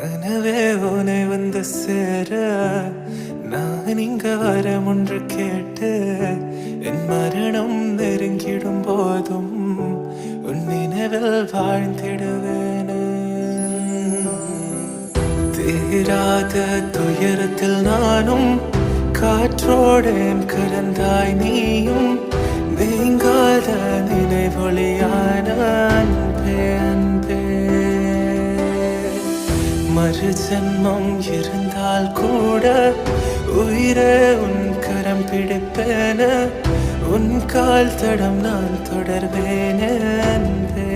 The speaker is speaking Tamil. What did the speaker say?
கனவே உனை வந்து சேர நான் இங்க வரம் ஒன்று கேட்டு என் மரணம் நெருங்கிடும் போதும் உன் நினைவில் வாழ்ந்திடுவேன். தீராத துயரத்தில் நானும் காற்றோடேன் கலந்தாய் நீயும் நீங்காத நினைவொளியான அன்பே அன்பே. மறு ஜென்மம் இருந்தால் கூட உயிரே உன் கரம் பிடிப்பேன உன் கால் தடம் நான் தொடர்வேன் அன்பே.